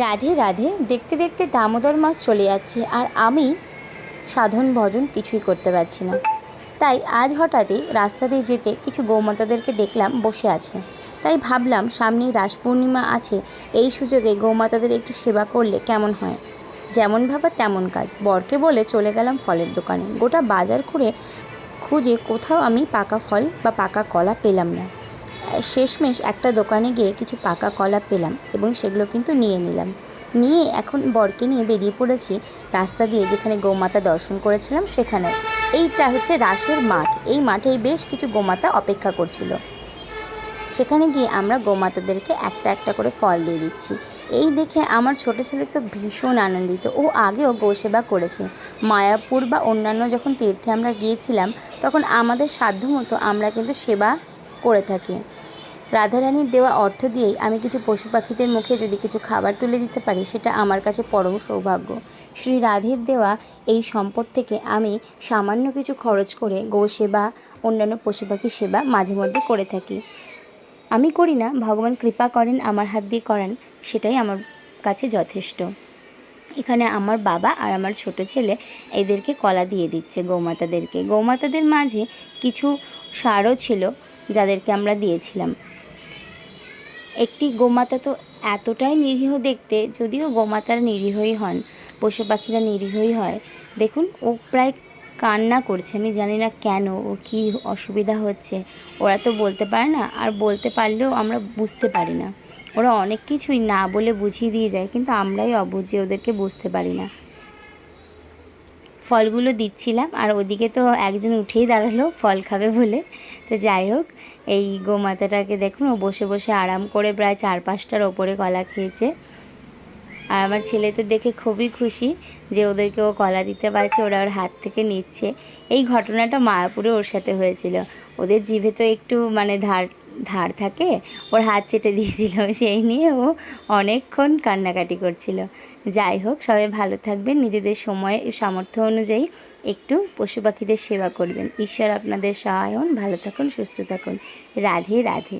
রাধে রাধে। দেখতে দেখতে দামোদর মাস চলে যাচ্ছে আর আমি সাধন ভজন কিছুই করতে পারছি না। তাই আজ হঠাৎই রাস্তা দিয়ে যেতে কিছু গৌমাতাদেরকে দেখলাম বসে আছে। তাই ভাবলাম সামনেই রাস পূর্ণিমা আছে, এই সুযোগে গৌমাতাদের একটু সেবা করলে কেমন হয়। যেমন ভাবা তেমন কাজ, বরকে বলে চলে গেলাম ফলের দোকানে। গোটা বাজার খুঁজে কোথাও আমি পাকা ফল বা পাকা কলা পেলাম না। শেষমেশ একটা দোকানে গিয়ে কিছু পাকা কলা পেলাম এবং সেগুলো কিন্তু নিয়ে নিলাম। নিয়ে এখন বরকে নিয়ে বেরিয়ে পড়েছি রাস্তা দিয়ে, যেখানে গোমাতা দর্শন করেছিলাম সেখানে। এইটা হচ্ছে রাসের মাঠ, এই মাঠেই বেশ কিছু গোমাতা অপেক্ষা করছিল। সেখানে গিয়ে আমরা গোমাতাদেরকে একটা একটা করে ফল দিয়ে দিচ্ছি। এই দেখে আমার ছোট ছেলে তো ভীষণ আনন্দিত। ও আগেও গোসেবা করেছে। মায়াপুর বা অন্যান্য যখন তীর্থে আমরা গিয়েছিলাম তখন আমাদের সাধ্যমতো আমরা কিন্তু সেবা করে থাকি। রাধারানীর দেওয়া অর্থ দিয়েই আমি কিছু পশু পাখিদের মুখে যদি কিছু খাবার তুলে দিতে পারি, সেটা আমার কাছে পরম সৌভাগ্য। শ্রী রাধের দেওয়া এই সম্পদ থেকে আমি সামান্য কিছু খরচ করে গো সেবা, অন্যান্য পশু পাখির সেবা মাঝে মধ্যে করে থাকি। আমি করি না, ভগবান কৃপা করেন, আমার হাত দিয়ে করান, সেটাই আমার কাছে যথেষ্ট। এখানে আমার বাবা আর আমার ছোট ছেলে এদেরকে কলা দিয়ে দিচ্ছে গৌমাতাদেরকে। গৌমাতাদের মাঝে কিছু ষাঁড়ও ছিল যাদেরকে আমরা দিয়েছিলাম। একটি গোমাতা তো এতটাই নিরীহ দেখতে, যদিও গোমাতারা নিরীহই হন, পশু পাখিরা নিরীহই হয়। দেখুন, ও প্রায় কান্না করছে, আমি জানি না কেন, ও কী অসুবিধা হচ্ছে। ওরা তো বলতে পারে না, আর বলতে পারলেও আমরা বুঝতে পারি না। ওরা অনেক কিছুই না বলে বুঝিয়ে দিয়ে যায়, কিন্তু আমরাই অবুঝে ওদেরকে বুঝতে পারি না। ফলগুলো দিচ্ছিলাম আর ওদিকে তো একজন উঠেই দাঁড়ালো ফল খাবে বলে। তো যাই হোক, এই গোমাতাটাকে দেখুন, ও বসে বসে আরাম করে প্রায় 4-5টার ওপরে কলা খেয়েছে। আর আমার ছেলে তো দেখে খুবই খুশি যে ওদেরকে ও কলা দিতে পারছে, ওরা ওর হাত থেকে নিচ্ছে। এই ঘটনাটা মায়াপুরে ওর সাথে হয়েছিল। ওদের জিভে তো একটু ধার থাকে, ওর হাত চেটে দিয়েছিল, সেই নিয়ে ও অনেকক্ষণ কান্নাকাটি করছিল। যাই হোক, সবাই ভালো থাকবেন, নিজেদের সময় সামর্থ্য অনুযায়ী একটু পশু পাখিদের সেবা করবেন। ঈশ্বর আপনাদের সহায় হন। ভালো থাকুন, সুস্থ থাকুন। রাধে রাধে।